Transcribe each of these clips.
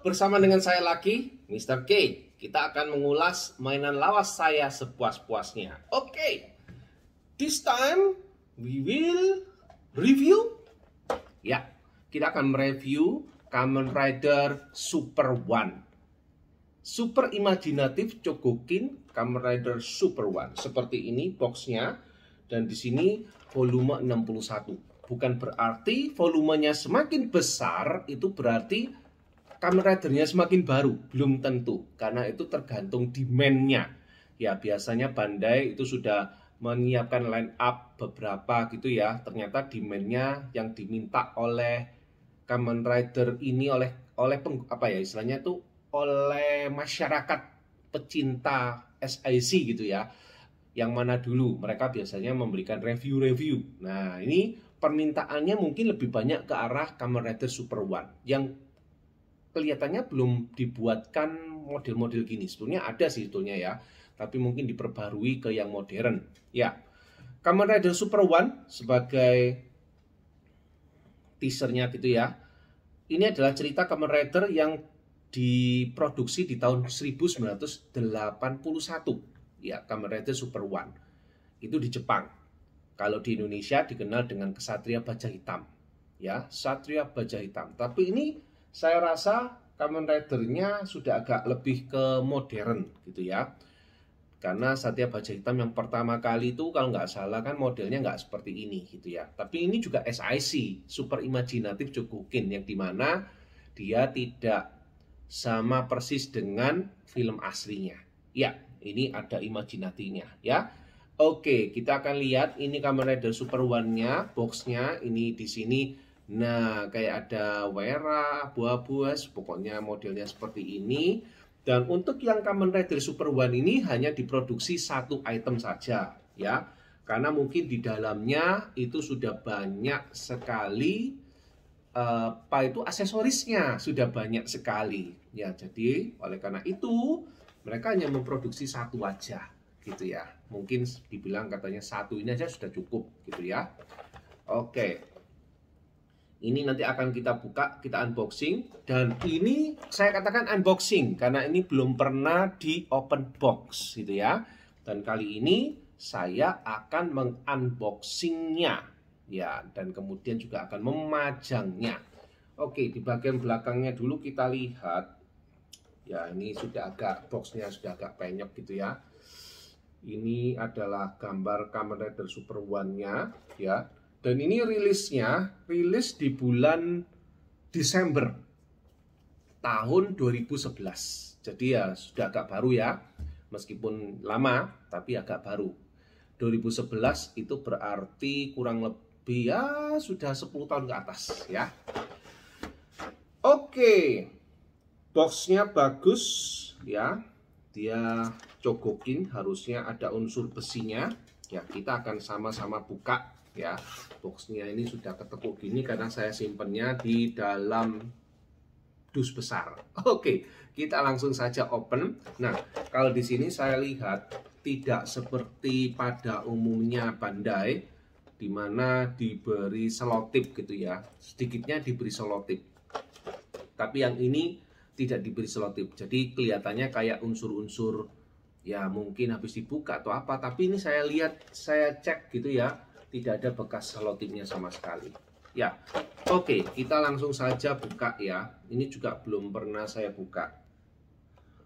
bersama dengan saya lagi, Mr. K. Kita akan mengulas mainan lawas saya sepuas-puasnya. Oke, this time we will review. Ya, kita akan mereview Kamen Rider Super One. Super imajinatif Chogokin Kamen Rider Super One. Seperti ini boxnya, dan di sini volume 61. Bukan berarti volumenya semakin besar itu berarti Kamen Rider-nya semakin baru, belum tentu, karena itu tergantung demand-nya. Ya, biasanya Bandai itu sudah menyiapkan line up beberapa gitu ya. Ternyata demand-nya yang diminta oleh Kamen Rider ini oleh istilahnya itu oleh masyarakat pecinta SIC gitu ya. Yang mana dulu mereka biasanya memberikan review-review. Nah, ini permintaannya mungkin lebih banyak ke arah Kamen Rider Super One yang kelihatannya belum dibuatkan model-model gini. Sebetulnya ada sih sebetulnya ya, tapi mungkin diperbarui ke yang modern. Ya, Kamen Rider Super One sebagai teasernya gitu ya. Ini adalah cerita Kamen Rider yang diproduksi di tahun 1981. Ya, Kamen Rider Super One. Itu di Jepang. Kalau di Indonesia dikenal dengan Ksatria Baja Hitam. Ya, Ksatria Baja Hitam. Tapi ini saya rasa Kamen Rider-nya sudah agak lebih ke modern gitu ya. Karena Ksatria Baja Hitam yang pertama kali itu kalau nggak salah kan modelnya nggak seperti ini gitu ya. Tapi ini juga SIC, Super Imaginative Chogokin, yang dimana dia tidak sama persis dengan film aslinya. Ya, ini ada imajinatinya ya. Oke, kita akan lihat ini Kamen Rider Super One-nya, boxnya ini di sini. Nah, kayak ada Wera, buah-buah, pokoknya modelnya seperti ini. Dan untuk yang Kamen Rider Super One ini hanya diproduksi satu item saja, ya. Karena mungkin di dalamnya itu sudah banyak sekali aksesorisnya sudah banyak sekali. Ya, jadi oleh karena itu mereka hanya memproduksi satu aja, gitu ya. Mungkin dibilang katanya satu ini aja sudah cukup, gitu ya. Oke. Ini nanti akan kita buka, kita unboxing. Dan ini saya katakan unboxing karena ini belum pernah di open box gitu ya. Dan kali ini saya akan mengunboxingnya ya, dan kemudian juga akan memajangnya. Oke, di bagian belakangnya dulu kita lihat. Ya, ini sudah agak, boxnya sudah agak penyok gitu ya. Ini adalah gambar Kamen Rider Super One-nya ya. Dan ini rilis di bulan Desember tahun 2011. Jadi ya sudah agak baru ya. Meskipun lama, tapi agak baru. 2011 itu berarti kurang lebih ya sudah 10 tahun ke atas ya. Oke. Boxnya bagus ya. Dia Chogokin, harusnya ada unsur besinya. Ya, kita akan sama-sama buka. Ya, boxnya ini sudah ketekuk gini karena saya simpennya di dalam dus besar. Oke, kita langsung saja open. Nah, kalau di sini saya lihat tidak seperti pada umumnya Bandai, di mana diberi selotip gitu ya. Sedikitnya diberi selotip. Tapi yang ini tidak diberi selotip. Jadi kelihatannya kayak unsur-unsur ya mungkin habis dibuka atau apa. Tapi ini saya lihat, saya cek gitu ya. Tidak ada bekas selotipnya sama sekali. Ya, oke, kita langsung saja buka ya. Ini juga belum pernah saya buka.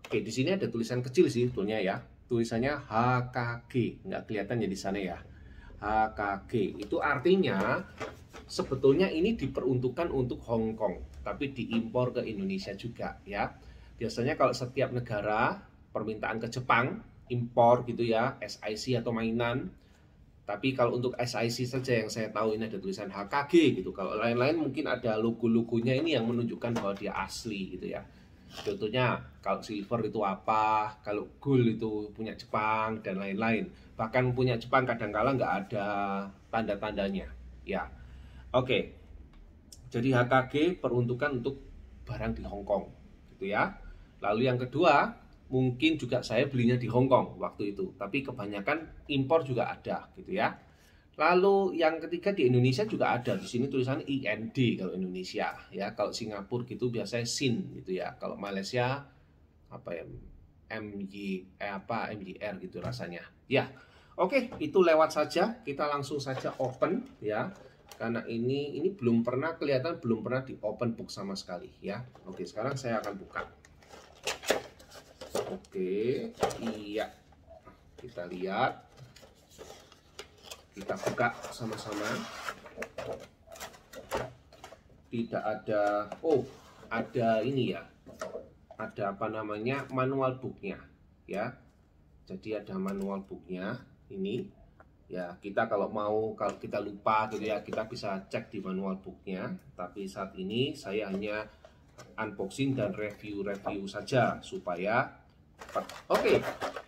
Oke, di sini ada tulisan kecil sih sebetulnya ya. Tulisannya HKG, nggak kelihatan ya di sana ya. HKG itu artinya sebetulnya ini diperuntukkan untuk Hong Kong, tapi diimpor ke Indonesia juga ya. Biasanya kalau setiap negara permintaan ke Jepang impor gitu ya, SIC atau mainan. Tapi kalau untuk SIC saja yang saya tahu ini ada tulisan HKG gitu. Kalau lain-lain mungkin ada logo-logonya ini yang menunjukkan bahwa dia asli gitu ya. Contohnya kalau silver itu apa, kalau gold itu punya Jepang dan lain-lain. Bahkan punya Jepang kadang-kala nggak ada tanda-tandanya. Ya, oke. Jadi HKG peruntukan untuk barang di Hong Kong gitu ya. Lalu yang kedua, mungkin juga saya belinya di Hong Kong waktu itu, tapi kebanyakan impor juga ada gitu ya. Lalu yang ketiga di Indonesia juga ada, di sini tulisannya IND kalau Indonesia ya. Kalau Singapura gitu biasanya SIN gitu ya. Kalau Malaysia apa ya, MYR gitu rasanya. Ya. Oke, itu lewat saja. Kita langsung saja open ya. Karena ini belum pernah kelihatan, belum pernah di open box sama sekali ya. Oke, sekarang saya akan buka. Oke, iya. Kita lihat. Kita buka sama-sama. Tidak ada, oh, ada ini ya. Ada apa namanya? Manual booknya ya. Jadi ada manual booknya ini. Ya, kita kalau kita lupa gitu ya, kita bisa cek di manual booknya. Tapi saat ini saya hanya unboxing dan review saja supaya oke,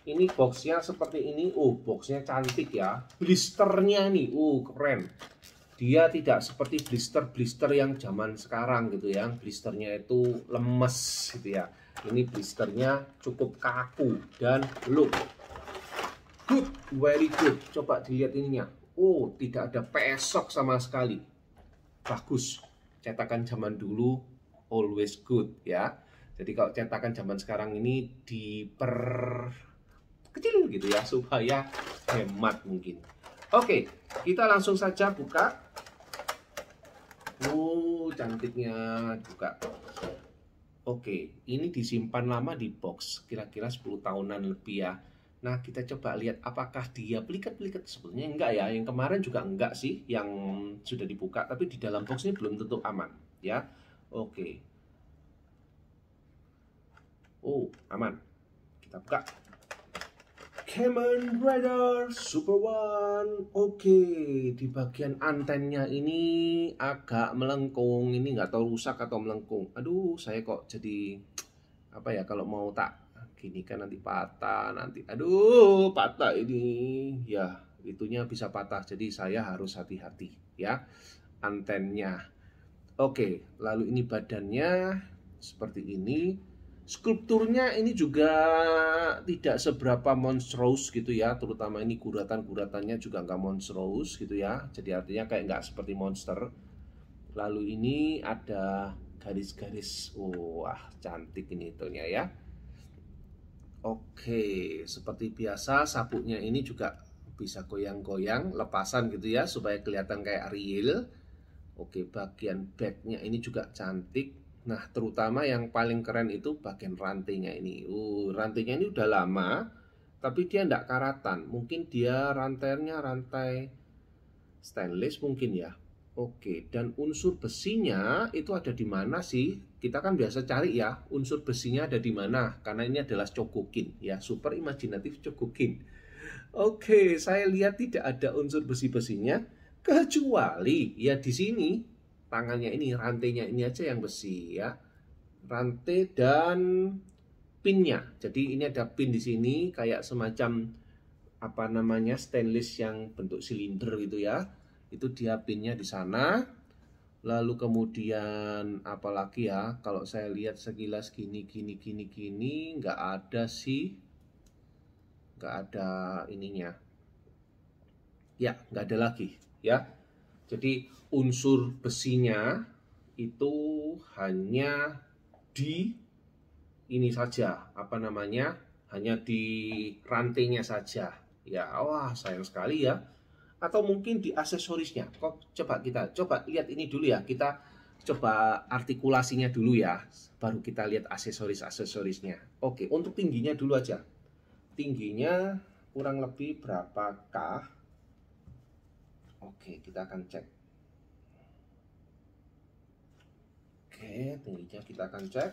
ini boxnya seperti ini. Oh, boxnya cantik ya. Blisternya nih, keren. Dia tidak seperti blister yang zaman sekarang gitu ya. Blisternya itu lemes gitu ya. Ini blisternya cukup kaku dan look good, very good. Coba dilihat ininya. Oh, tidak ada pesok sama sekali. Bagus. Cetakan zaman dulu always good ya. Jadi kalau cetakan zaman sekarang ini kecil gitu ya supaya hemat mungkin. Oke, kita langsung saja buka. Cantiknya buka. Oke, ini disimpan lama di box, kira-kira 10 tahunan lebih ya. Nah, kita coba lihat apakah dia pelikat-pelikat. Sebenarnya enggak ya, yang kemarin juga enggak sih, yang sudah dibuka, tapi di dalam box ini belum tentu aman ya. Oke. Oh, aman. Kita buka. Kamen Rider Super One. Oke, di bagian antennya ini agak melengkung. Ini nggak tahu rusak atau melengkung. Aduh, saya kok jadi apa ya, kalau mau tak gini kan nanti patah nanti. Aduh, patah ini. Ya, itunya bisa patah. Jadi saya harus hati-hati ya antennya. Oke, lalu ini badannya seperti ini. Skulpturnya ini juga tidak seberapa monstrous gitu ya, terutama ini guratan-guratannya juga nggak monstrous gitu ya, jadi artinya kayak nggak seperti monster. Lalu ini ada garis-garis, wah cantik ini itunya ya. Oke, seperti biasa sabuknya ini juga bisa goyang-goyang, lepasan gitu ya, supaya kelihatan kayak real. Oke, bagian backnya ini juga cantik. Nah, terutama yang paling keren itu bagian rantainya ini. Rantainya ini udah lama, tapi dia tidak karatan. Mungkin dia rantainya rantai stainless mungkin ya. Oke, dan unsur besinya itu ada di mana sih? Kita kan biasa cari ya, unsur besinya ada di mana? Karena ini adalah Chogokin ya, super imajinatif Chogokin. Oke, saya lihat tidak ada unsur besi-besinya, kecuali ya di sini. Tangannya ini, rantainya ini aja yang besi ya. Rantai dan pinnya. Jadi ini ada pin di sini kayak semacam apa namanya stainless yang bentuk silinder gitu ya. Itu dia pinnya di sana. Lalu kemudian apalagi ya, kalau saya lihat sekilas gini nggak ada sih. Nggak ada ininya. Ya, nggak ada lagi ya. Jadi unsur besinya itu hanya di ini saja, apa namanya, hanya di rantainya saja ya. Wah, sayang sekali ya. Atau mungkin di aksesorisnya. Kita coba lihat ini dulu ya, kita coba artikulasinya dulu ya, baru kita lihat aksesorisnya. Oke, untuk tingginya dulu aja. Tingginya kurang lebih berapakah? Oke, kita akan cek. Oke, tingginya kita akan cek.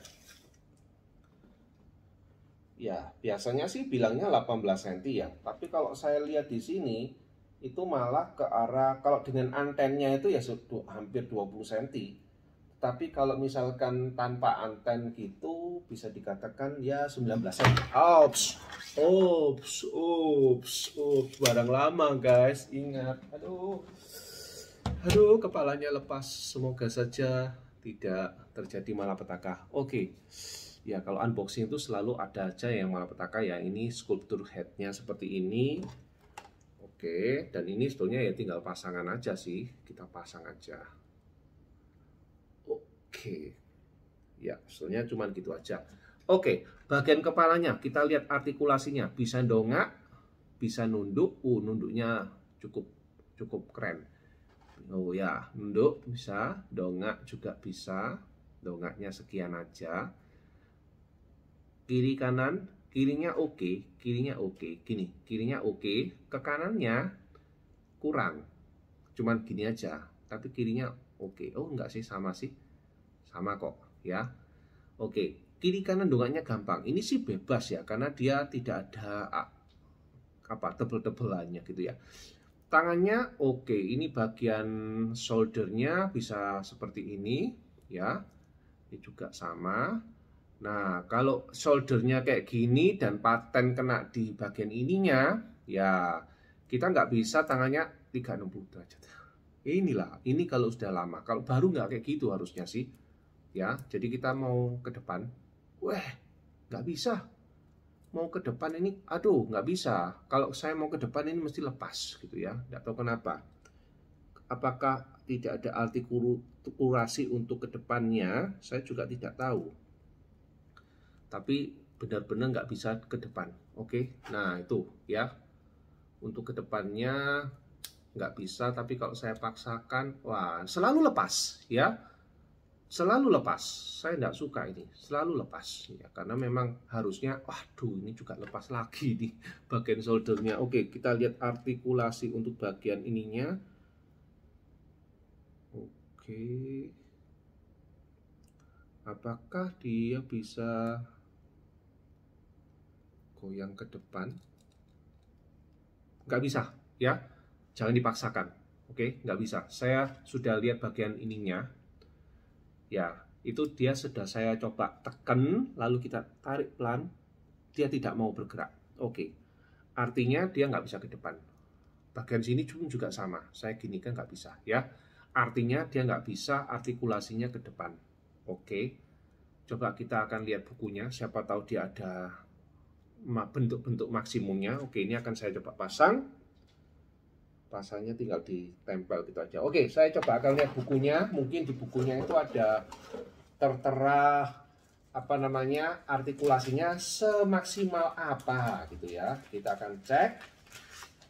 Ya, biasanya sih bilangnya 18 cm ya. Tapi kalau saya lihat di sini, itu malah ke arah, kalau dengan antennya itu ya hampir 20 cm. Tapi kalau misalkan tanpa anten gitu, bisa dikatakan ya 19 cm. Ops, barang lama guys, ingat. Aduh, kepalanya lepas. Semoga saja tidak terjadi malapetaka. Oke. Ya, kalau unboxing itu selalu ada aja yang malapetaka ya. Ini skulptur headnya seperti ini. Oke, dan ini sebetulnya ya tinggal pasangan aja sih, kita pasang aja. Oke, ya sebetulnya cuma gitu aja. Oke, bagian kepalanya kita lihat artikulasinya, bisa dongak, bisa nunduk. Nunduknya cukup keren. Oh ya, nunduk bisa, dongak juga bisa. Dongaknya sekian aja. Kiri kanan, kirinya oke, gini, kirinya oke, ke kanannya kurang, cuman gini aja, tapi kirinya oke. Oh enggak sih, sama kok ya. Oke, kiri kanan dongaknya gampang, ini sih bebas ya, karena dia tidak ada apa tebel-tebelannya gitu ya. Tangannya oke, ini bagian shouldernya bisa seperti ini ya, ini juga sama. Nah, kalau shouldernya kayak gini dan paten kena di bagian ininya, ya kita nggak bisa tangannya 360 derajat. Ini kalau sudah lama. Kalau baru nggak kayak gitu harusnya sih. Ya, jadi kita mau ke depan. Nggak bisa. Mau ke depan ini, aduh nggak bisa. Kalau saya mau ke depan ini mesti lepas gitu ya. Nggak tahu kenapa. Apakah tidak ada artikulasi untuk ke depannya? Saya juga tidak tahu. Tapi benar-benar nggak bisa ke depan. Oke, nah itu ya, untuk ke depannya nggak bisa. Tapi kalau saya paksakan, wah selalu lepas ya, selalu lepas. Saya nggak suka ini, selalu lepas ya, karena memang harusnya, waduh ini juga lepas lagi nih bagian shouldernya. Oke, kita lihat artikulasi untuk bagian ininya. Oke, apakah dia bisa goyang ke depan? Nggak bisa ya, jangan dipaksakan. Oke, nggak bisa. Saya sudah lihat bagian ininya ya, itu dia sudah saya coba tekan, lalu kita tarik pelan, dia tidak mau bergerak. Oke, artinya dia nggak bisa ke depan. Bagian sini juga sama, saya gini kan nggak bisa ya, artinya dia nggak bisa artikulasinya ke depan. Oke, coba kita akan lihat bukunya, siapa tahu dia ada bentuk-bentuk maksimumnya. Oke, ini akan saya coba pasang. Pasangnya tinggal ditempel gitu aja. Oke, saya coba akan lihat bukunya. Mungkin di bukunya itu ada tertera apa namanya, artikulasinya semaksimal apa gitu ya. Kita akan cek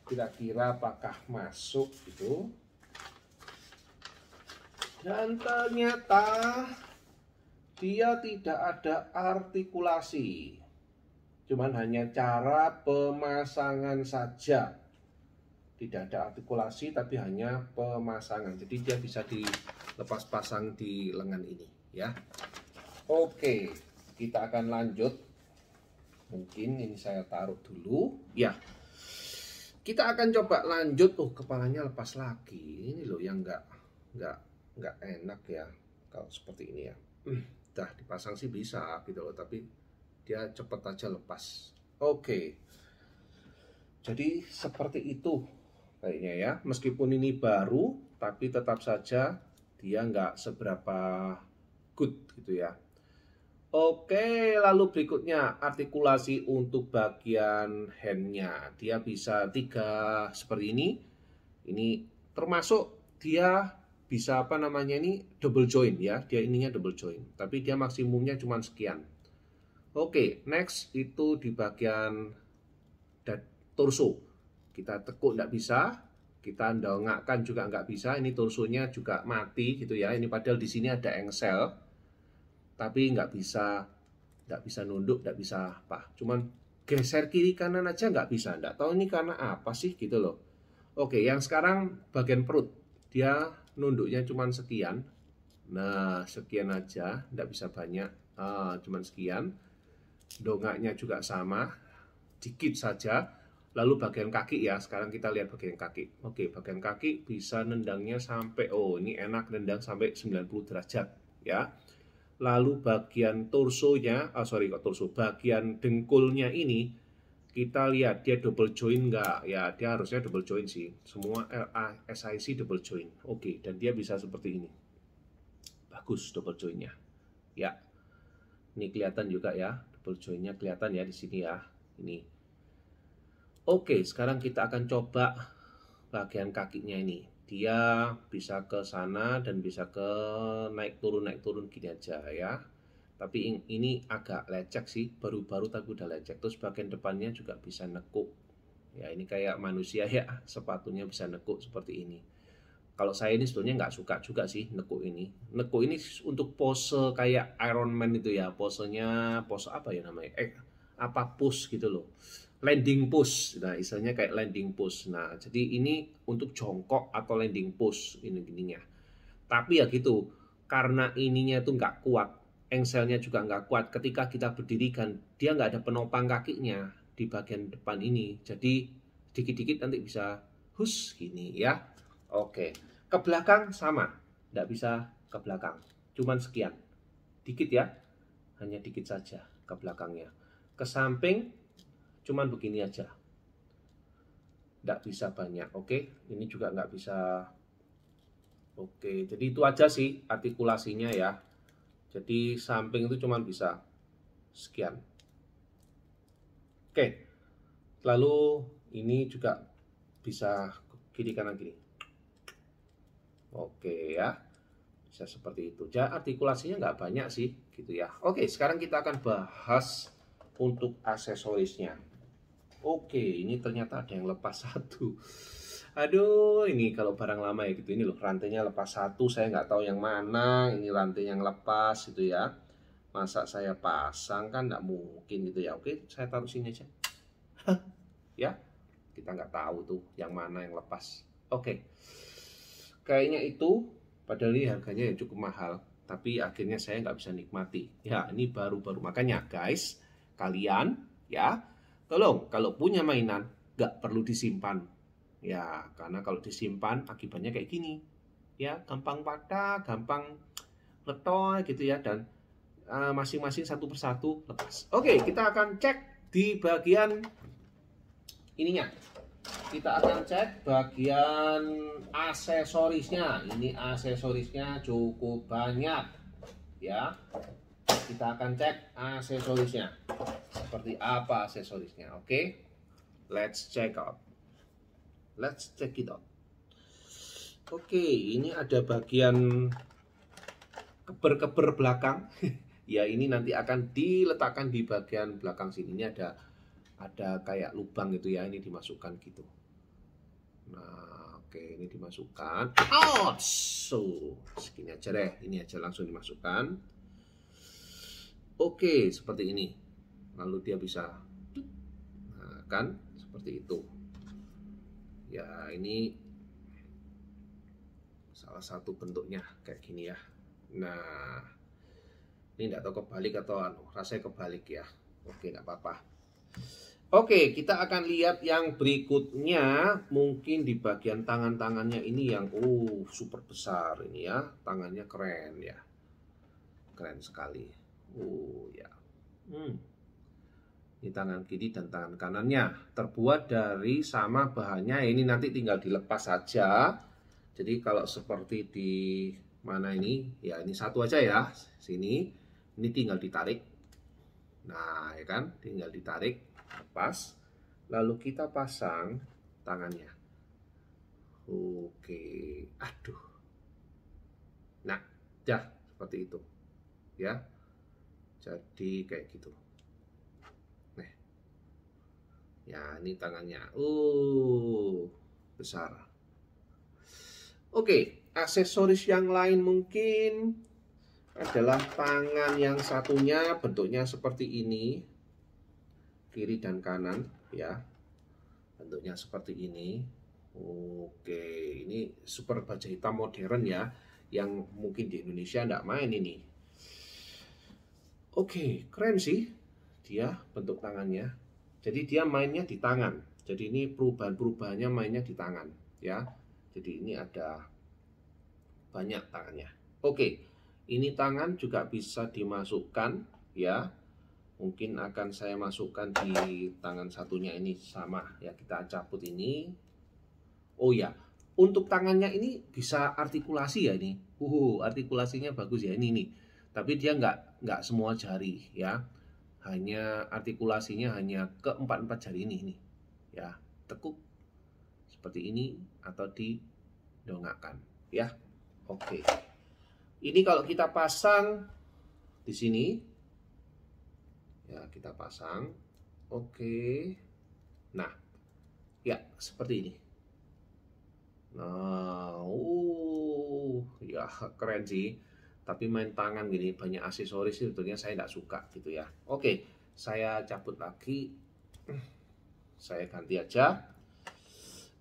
kira-kira apakah masuk gitu. Dan ternyata dia tidak ada artikulasi. Cuman hanya cara pemasangan saja. Tidak ada artikulasi tapi hanya pemasangan. Jadi dia bisa dilepas pasang di lengan ini ya. Oke, kita akan lanjut. Mungkin ini saya taruh dulu ya. Kita akan coba lanjut. Kepalanya lepas lagi. Ini loh yang nggak enak ya kalau seperti ini ya. Dah dipasang sih bisa gitu loh, tapi dia cepet aja lepas. Oke, jadi seperti itu kayaknya ya. Meskipun ini baru, tapi tetap saja dia nggak seberapa good gitu ya. Oke, lalu berikutnya artikulasi untuk bagian handnya. Dia bisa 3 seperti ini. Ini termasuk dia bisa apa namanya ini double joint ya. Dia ininya double joint, tapi dia maksimumnya cuma sekian. Oke, next itu di bagian torso. Kita tekuk nggak bisa, kita dongakkan juga nggak bisa. Ini torsonya juga mati gitu ya. Ini padahal di sini ada engsel, tapi nggak bisa nunduk, nggak bisa apa. Cuman geser kiri kanan aja nggak bisa. Nggak tahu ini karena apa sih gitu loh. Oke, yang sekarang bagian perut, dia nunduknya cuman sekian. Nah, sekian aja, nggak bisa banyak, cuman sekian. Dongaknya juga sama, dikit saja. Lalu bagian kaki ya, sekarang kita lihat bagian kaki. Oke, bagian kaki bisa nendangnya sampai, ini enak nendang sampai 90 derajat ya. Lalu bagian torsonya, bagian dengkulnya ini, kita lihat dia double joint nggak? Ya, dia harusnya double joint sih. Semua SIC double joint. Oke, dan dia bisa seperti ini. Bagus double jointnya. Ya, ini kelihatan juga ya. Double jointnya kelihatan ya di sini ya. Ini. Oke, sekarang kita akan coba bagian kakinya ini. Dia bisa ke sana dan bisa ke naik turun gini aja ya. Tapi ini agak lecek sih, baru-baru tapi udah lecek. Terus bagian depannya juga bisa nekuk. Ya ini kayak manusia ya, sepatunya bisa nekuk seperti ini. Kalau saya ini sebetulnya nggak suka juga sih nekuk ini. Nekuk ini untuk pose kayak Iron Man itu ya, posenya pose apa ya namanya? Apa push gitu loh. Landing push. Nah, istilahnya kayak landing push. Nah, jadi ini untuk jongkok atau landing push ini gininya. Tapi ya gitu, karena ininya itu nggak kuat, engselnya juga nggak kuat. Ketika kita berdirikan, dia nggak ada penopang kakinya di bagian depan ini. Jadi dikit-dikit nanti bisa hus gini ya. Oke, ke belakang sama, nggak bisa ke belakang, cuman sekian, dikit ya, hanya dikit saja ke belakangnya. Ke samping, cuman begini aja, nggak bisa banyak. Oke, ini juga nggak bisa. Oke, jadi itu aja sih artikulasinya ya. Jadi samping itu cuman bisa sekian. Oke, lalu ini juga bisa kiri kanan gini. Oke ya, bisa seperti itu. Jadi artikulasinya nggak banyak sih, gitu ya. Oke, sekarang kita akan bahas untuk aksesorisnya. Oke, ini ternyata ada yang lepas satu. Aduh, ini kalau barang lama ya gitu. Ini loh, rantainya lepas satu. Saya nggak tahu yang mana. Ini rantai yang lepas gitu ya. Masa saya pasang kan nggak mungkin gitu ya. Oke, saya taruh sini aja. Ya, kita nggak tahu tuh yang mana yang lepas. Oke. Kayaknya itu, padahal ini harganya ya cukup mahal, tapi akhirnya saya nggak bisa nikmati. Ya, ini baru-baru. Makanya guys, kalian ya, tolong kalau punya mainan, nggak perlu disimpan. Ya, karena kalau disimpan akibatnya kayak gini. Ya, gampang patah, gampang letoy gitu ya, dan masing-masing satu persatu lepas. Oke, kita akan cek di bagian ininya. Kita akan cek bagian aksesorisnya. Ini aksesorisnya cukup banyak ya. Kita akan cek aksesorisnya. Seperti apa aksesorisnya. Oke. Let's check out. Let's check it out. Oke, ini ada bagian keber-keber belakang. Ya, ini nanti akan diletakkan di bagian belakang sini. Ini ada kayak lubang gitu ya, ini dimasukkan gitu. Nah, oke, ini dimasukkan. Oh, so segini aja deh, ini aja langsung dimasukkan. Oke, seperti ini. Lalu dia bisa, nah, kan seperti itu. Ya, ini salah satu bentuknya kayak gini ya. Nah, ini enggak tahu kebalik atau rasanya kebalik ya. Oke, enggak apa-apa. Oke, kita akan lihat yang berikutnya. Mungkin di bagian tangan-tangannya ini yang super besar ini ya. Tangannya keren ya. Keren sekali. Ya. Ini tangan kiri dan tangan kanannya. Terbuat dari sama bahannya. Ini nanti tinggal dilepas saja. Jadi kalau seperti di mana ini, ya ini satu aja ya. Sini. Ini tinggal ditarik. Nah, ya kan? Tinggal ditarik. Lepas, lalu kita pasang tangannya. Oke, aduh. Nah, ya seperti itu, ya. Jadi kayak gitu. Nih, ya ini tangannya. Besar. Oke, aksesoris yang lain mungkin adalah tangan yang satunya bentuknya seperti ini. Kiri dan kanan ya, bentuknya seperti ini. Oke, ini super baja hitam modern ya, yang mungkin di Indonesia enggak main ini. Oke, keren sih dia bentuk tangannya. Jadi dia mainnya di tangan. Jadi ini perubahannya mainnya di tangan ya. Jadi ini ada banyak tangannya. Oke, ini tangan juga bisa dimasukkan ya. Mungkin akan saya masukkan di tangan satunya ini sama ya, kita cabut ini. Oh ya, untuk tangannya ini bisa artikulasi ya ini. Artikulasinya bagus ya ini nih. Tapi dia nggak semua jari ya. Hanya artikulasinya hanya ke 4 jari ini ya. Tekuk seperti ini atau didongakkan ya. Oke. Ini kalau kita pasang di sini ya, kita pasang. Oke. Nah, ya seperti ini. Nah, ya keren sih. Tapi main tangan gini banyak aksesoris sebetulnya saya tidak suka gitu ya. Oke, saya cabut lagi. Saya ganti aja.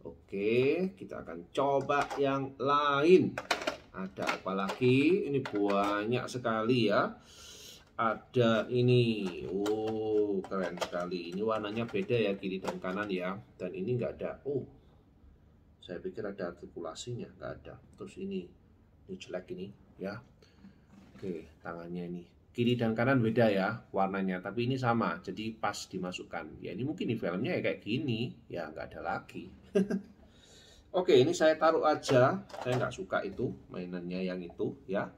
Oke, kita akan coba yang lain. Ada apa lagi? Ini banyak sekali ya. Ada ini, keren sekali. Ini warnanya beda ya, kiri dan kanan ya. Dan ini nggak ada. Saya pikir ada artikulasinya, nggak ada. Terus ini jelek ini ya. Oke, tangannya ini kiri dan kanan beda ya warnanya, tapi ini sama, jadi pas dimasukkan. Ya ini mungkin di filmnya ya kayak gini, ya nggak ada lagi. Oke, ini saya taruh aja. Saya nggak suka itu mainannya yang itu ya.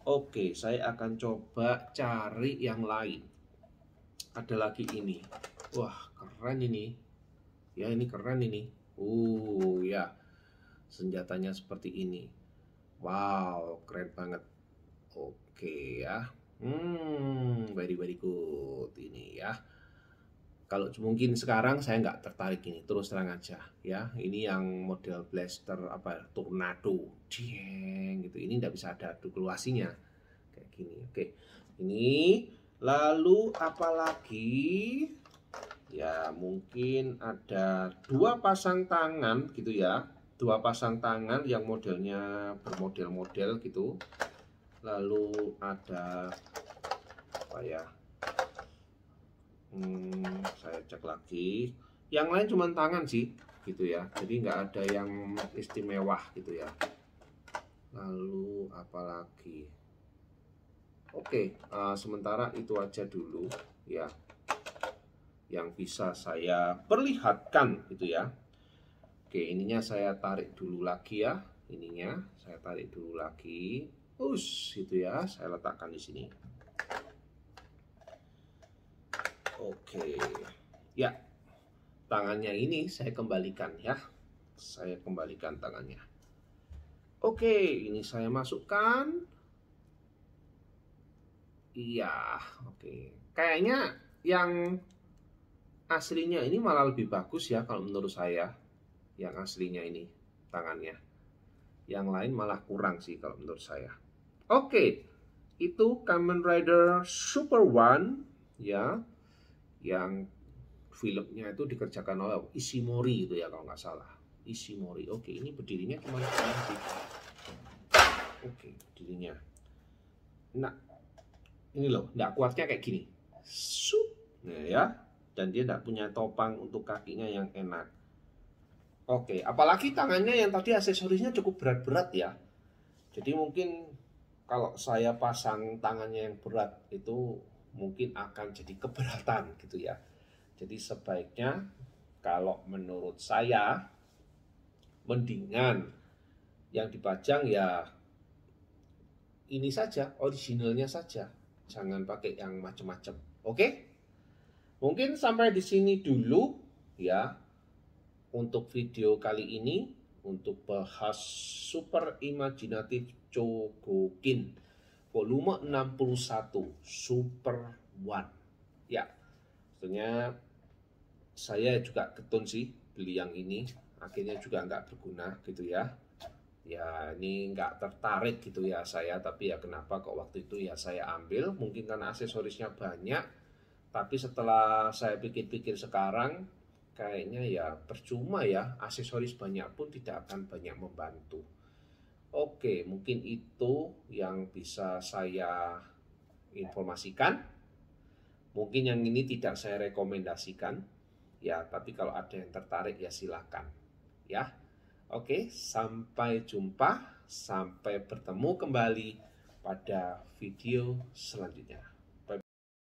Oke, saya akan coba cari yang lain. Ada lagi ini. Wah, keren ini. Ya, ini keren ini. Ya. Senjatanya seperti ini. Wow, keren banget. Oke ya. Very good ini ya. Kalau mungkin sekarang saya nggak tertarik ini, terus terang aja ya. Ini yang model blaster apa tornado, gitu. Ini nggak bisa ada artikulasinya kayak gini. Oke, ini lalu apa lagi? Ya mungkin ada 2 pasang tangan gitu ya. 2 pasang tangan yang modelnya bermodel-model gitu. Lalu ada apa ya? Saya cek lagi. Yang lain cuma tangan sih, gitu ya. Jadi nggak ada yang istimewa gitu ya. Lalu apa lagi? Oke, sementara itu aja dulu ya. Yang bisa saya perlihatkan gitu ya. Oke, ininya saya tarik dulu lagi ya. Ininya saya tarik dulu lagi. Gitu ya. Saya letakkan di sini. Oke, ya, tangannya ini saya kembalikan ya. Saya kembalikan tangannya. Oke, ini saya masukkan. Iya, oke. Kayaknya yang aslinya ini malah lebih bagus ya kalau menurut saya. Yang aslinya ini tangannya. Yang lain malah kurang sih kalau menurut saya. Oke, itu Kamen Rider Super One ya. Yang filmnya itu dikerjakan oleh Ishimori itu ya kalau nggak salah. Ishimori. Oke, ini berdirinya cuma nanti. Oke, berdirinya. Nah, ini loh, nggak kuatnya kayak gini. Nah ya, dan dia nggak punya topang untuk kakinya yang enak. Oke, apalagi tangannya yang tadi aksesorisnya cukup berat-berat ya. Jadi mungkin kalau saya pasang tangannya yang berat itu mungkin akan jadi keberatan gitu ya. Jadi sebaiknya kalau menurut saya mendingan yang dipajang ya ini saja, originalnya saja. Jangan pakai yang macam-macam. Oke? Mungkin sampai di sini dulu ya untuk video kali ini untuk bahas Super Imaginative Chogokin volume 61 Super One. Ya, sebetulnya saya juga ketun sih beli yang ini, akhirnya juga nggak berguna gitu ya. Ya ini nggak tertarik gitu ya saya, tapi ya kenapa kok waktu itu ya saya ambil, mungkin karena aksesorisnya banyak, tapi setelah saya pikir-pikir sekarang, kayaknya ya percuma ya, aksesoris banyak pun tidak akan banyak membantu. Oke, mungkin itu yang bisa saya informasikan. Mungkin yang ini tidak saya rekomendasikan, ya, tapi kalau ada yang tertarik ya silakan, ya. Oke, sampai jumpa, sampai bertemu kembali pada video selanjutnya.